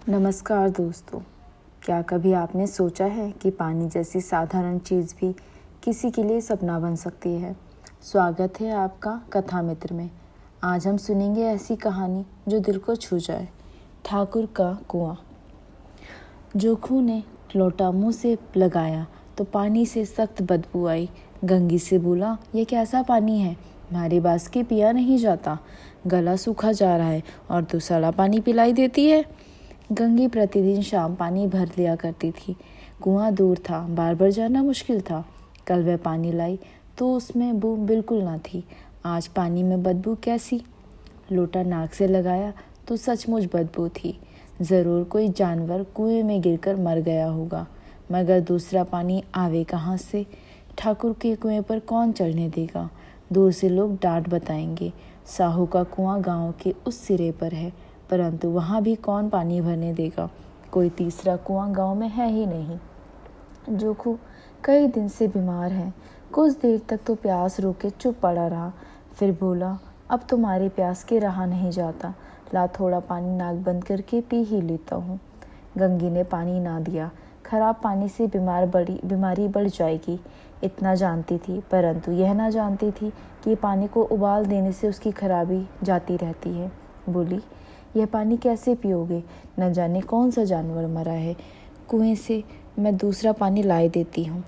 नमस्कार दोस्तों। क्या कभी आपने सोचा है कि पानी जैसी साधारण चीज़ भी किसी के लिए सपना बन सकती है। स्वागत है आपका कथा मित्र में। आज हम सुनेंगे ऐसी कहानी जो दिल को छू जाए। ठाकुर का कुआं। जोखू ने लोटा मुंह से लगाया तो पानी से सख्त बदबू आई। गंगी से बोला, यह कैसा पानी है, हमारे बास के पिया नहीं जाता। गला सूखा जा रहा है और तू सड़ा पानी पिलाई देती है। गंगी प्रतिदिन शाम पानी भर लिया करती थी। कुआं दूर था, बार बार जाना मुश्किल था। कल वह पानी लाई तो उसमें बू बिल्कुल ना थी। आज पानी में बदबू कैसी? लोटा नाक से लगाया तो सचमुच बदबू थी। ज़रूर कोई जानवर कुएं में गिरकर मर गया होगा, मगर दूसरा पानी आवे कहाँ से? ठाकुर के कुएं पर कौन चढ़ने देगा? दूर से लोग डांट बताएंगे। साहू का कुआं गांव के उस सिरे पर है, परंतु वहाँ भी कौन पानी भरने देगा? कोई तीसरा कुआं गांव में है ही नहीं। जोखू कई दिन से बीमार है। कुछ देर तक तो प्यास रोके चुप पड़ा रहा, फिर बोला, अब तुम्हारी प्यास के रहा नहीं जाता। ला थोड़ा पानी नाक बंद करके पी ही लेता हूँ। गंगी ने पानी ना दिया। खराब पानी से बीमारी बढ़ जाएगी, इतना जानती थी, परंतु यह ना जानती थी कि पानी को उबाल देने से उसकी खराबी जाती रहती है। बोली, यह पानी कैसे पियोगे? न जाने कौन सा जानवर मरा है। कुएं से मैं दूसरा पानी लाई देती हूँ।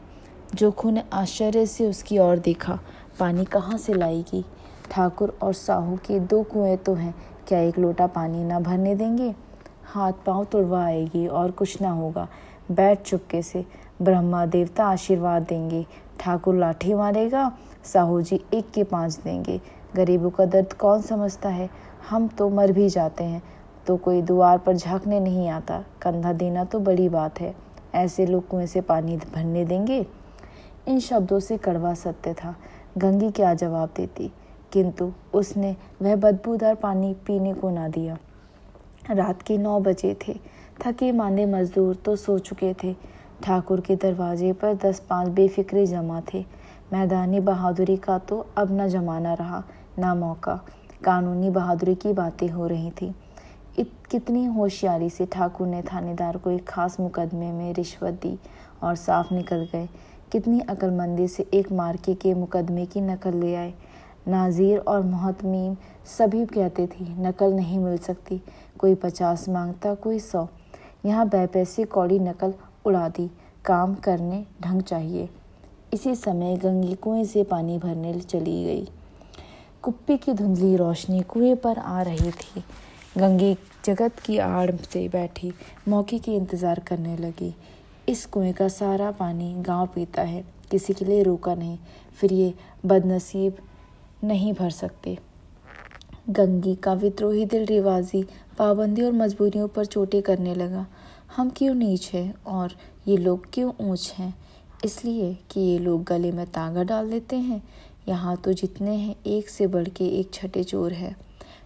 जोखू ने आश्चर्य से उसकी ओर देखा। पानी कहाँ से लाएगी? ठाकुर और साहू के 2 कुएं तो हैं, क्या 1 लोटा पानी ना भरने देंगे? हाथ पांव तुड़वा आएगी और कुछ ना होगा। बैठ चुपके से, ब्रह्मा देवता आशीर्वाद देंगे। ठाकुर लाठी मारेगा, साहू जी 1 के 5 देंगे। गरीबों का दर्द कौन समझता है? हम तो मर भी जाते हैं तो कोई द्वार पर झांकने नहीं आता। कंधा देना तो बड़ी बात है, ऐसे लोग कुएं से पानी भरने देंगे? इन शब्दों से कड़वा सत्य था। गंगी क्या जवाब देती, किंतु उसने वह बदबूदार पानी पीने को ना दिया। रात के 9 बजे थे। थके मांदे मजदूर तो सो चुके थे। ठाकुर के दरवाजे पर 10-5 बेफिक्रे जमा थे। मैदानी बहादुरी का तो अब न जमाना रहा, ना मौका। कानूनी बहादुरी की बातें हो रही थी। कितनी होशियारी से ठाकुर ने थानेदार को एक खास मुकदमे में रिश्वत दी और साफ निकल गए। कितनी अक्लमंदी से एक मार्के के मुकदमे की नकल ले आए। नाजीर और मोहतमीम सभी कहते थे नकल नहीं मिल सकती। कोई 50 मांगता, कोई 100। यहाँ पैसे कौड़ी नकल उड़ा दी। काम करने ढंग चाहिए। इसी समय गंगी कुएं से पानी भरने चली गई। कुप्पी की धुंधली रोशनी कुएं पर आ रही थी। गंगी जगत की आड़ से बैठी मौके की इंतज़ार करने लगी। इस कुएं का सारा पानी गांव पीता है, किसी के लिए रोका नहीं, फिर ये बदनसीब नहीं भर सकते। गंगी का विद्रोही दिल रिवाजी पाबंदी और मजबूरियों पर चोटें करने लगा। हम क्यों नीच हैं और ये लोग क्यों ऊंच हैं? इसलिए कि ये लोग गले में तांगा डाल देते हैं। यहाँ तो जितने हैं एक से बढ़ के एक छठे चोर है।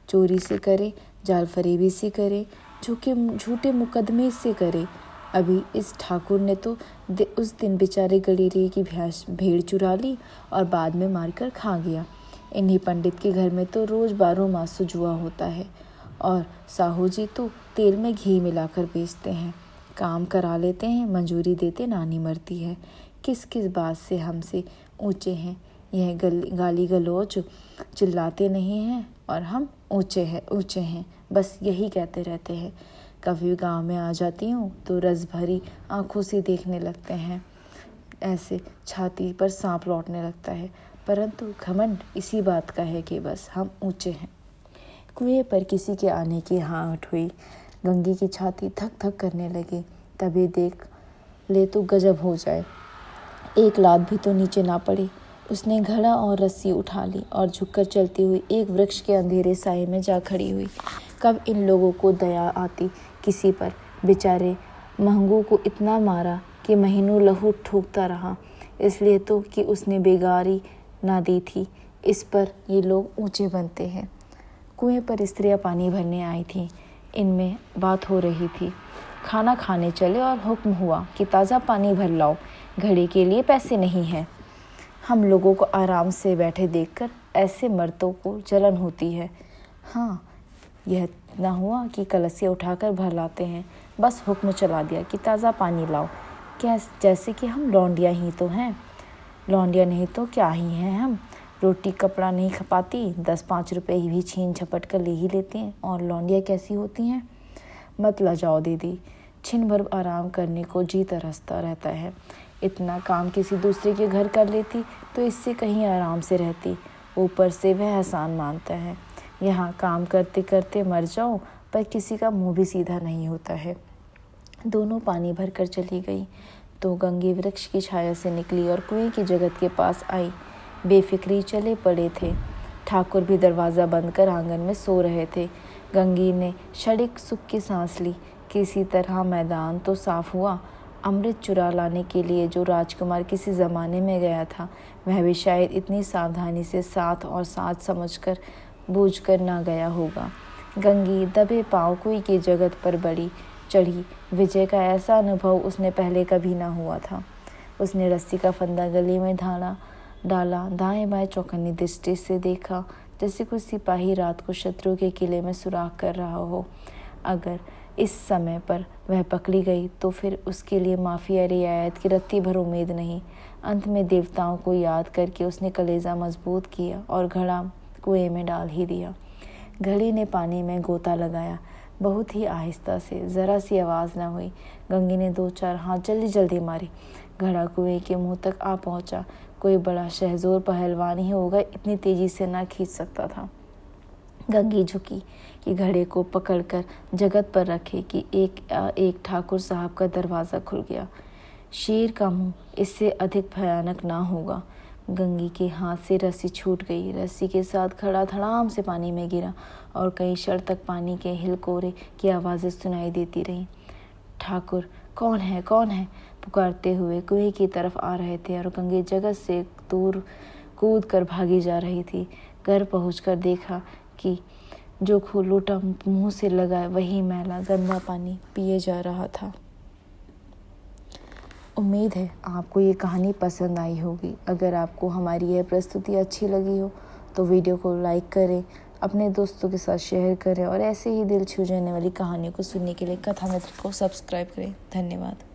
चोरी से करे, जाल फरेबी से करे, झूठे मुकदमे से करे। अभी इस ठाकुर ने तो उस दिन बेचारे गलीरे की भेड़ चुरा ली और बाद में मारकर खा गया। इन्हीं पंडित के घर में तो रोज 12 मासों जुआ होता है और साहू जी तो तेल में घी मिलाकर बेचते हैं। काम करा लेते हैं, मंजूरी देते नानी मरती है। किस किस बात से हमसे ऊंचे हैं? यह गाली गलौज चिल्लाते नहीं हैं और हम ऊंचे हैं, बस यही कहते रहते हैं। कभी गांव में आ जाती हूँ तो रस भरी आंखों से देखने लगते हैं, ऐसे छाती पर सांप लौटने लगता है। परंतु घमंड इसी बात का है कि बस हम ऊंचे हैं। कुएं पर किसी के आने की आहट हुई। गंगी की छाती धक धक करने लगी। तभी देख ले तो गजब हो जाए, एक लात भी तो नीचे ना पड़ी। उसने घड़ा और रस्सी उठा ली और झुककर चलती हुई एक वृक्ष के अंधेरे साए में जा खड़ी हुई। कब इन लोगों को दया आती किसी पर? बेचारे महंगू को इतना मारा कि महीनों लहू ठोकता रहा, इसलिए तो कि उसने बेगारी ना दी थी। इस पर ये लोग ऊंचे बनते हैं। कुएं पर स्त्रियां पानी भरने आई थीं। इनमें बात हो रही थी। खाना खाने चले और हुक्म हुआ कि ताज़ा पानी भर लाओ, घड़े के लिए पैसे नहीं हैं। हम लोगों को आराम से बैठे देखकर ऐसे मर्दों को जलन होती है। हाँ, यह इतना हुआ कि कलसिया उठाकर भर लाते हैं। बस हुक्म चला दिया कि ताज़ा पानी लाओ। क्या जैसे कि हम लौंडिया ही तो हैं। लौंडिया नहीं तो क्या ही हैं हम। रोटी कपड़ा नहीं खपाती, 10-5 रुपए भी छीन झपट कर ले ही लेती हैं। और लौंडिया कैसी होती हैं? मत लजाओ दीदी, छिन भर आराम करने को जी तरसता रहता है। इतना काम किसी दूसरे के घर कर लेती तो इससे कहीं आराम से रहती। ऊपर से वह एहसान मानता है। यहाँ काम करते करते मर जाओ, पर किसी का मुंह भी सीधा नहीं होता है। दोनों पानी भर कर चली गई तो गंगी वृक्ष की छाया से निकली और कुएं की जगत के पास आई। बेफिक्री चले पड़े थे। ठाकुर भी दरवाज़ा बंद कर आंगन में सो रहे थे। गंगी ने क्षणिक सुख की सांस ली। किसी तरह मैदान तो साफ हुआ। अमृत चुरा लाने के लिए जो राजकुमार किसी ज़माने में गया था, वह भी शायद इतनी सावधानी से साथ और साथ समझकर बूझकर ना गया होगा। गंगी दबे पाँव कुएं की जगत पर बड़ी चढ़ी। विजय का ऐसा अनुभव उसने पहले कभी ना हुआ था। उसने रस्सी का फंदा गले में डाला, दाएं बाएं चौकन्नी दृष्टि से देखा, जैसे कोई सिपाही रात को शत्रु के किले में सुराख कर रहा हो। अगर इस समय पर वह पकड़ी गई तो फिर उसके लिए माफ़ी या रियायत की रत्ती भर उम्मीद नहीं। अंत में देवताओं को याद करके उसने कलेजा मजबूत किया और घड़ा कुएं में डाल ही दिया। घड़ी ने पानी में गोता लगाया, बहुत ही आहिस्ता से, ज़रा सी आवाज़ न हुई। गंगी ने 2-4 हाथ जल्दी जल्दी मारी। घड़ा कुएं के मुंह तक आ पहुंचा। कोई बड़ा शहजोर पहलवान ही होगा, इतनी तेजी से ना खींच सकता था। गंगी झुकी कि घड़े को पकड़कर जगत पर रखे कि एक ठाकुर साहब का दरवाज़ा खुल गया। शेर का मुंह इससे अधिक भयानक ना होगा। गंगी के हाथ से रस्सी छूट गई। रस्सी के साथ घड़ा धड़ाम से पानी में गिरा और कई क्षण तक पानी के हिलकोरे की आवाज़ें सुनाई देती रहीं। ठाकुर कौन है, कौन है, पुकारते हुए कुएं की तरफ आ रहे थे और गंगी जगत से दूर कूद कर भागी जा रही थी। घर पहुंचकर देखा कि जो लोटा मुंह से लगा वही मैला गंदा पानी पिए जा रहा था। उम्मीद है आपको ये कहानी पसंद आई होगी। अगर आपको हमारी यह प्रस्तुति अच्छी लगी हो तो वीडियो को लाइक करें, अपने दोस्तों के साथ शेयर करें और ऐसे ही दिल छू जाने वाली कहानियों को सुनने के लिए कथा मित्र को सब्सक्राइब करें। धन्यवाद।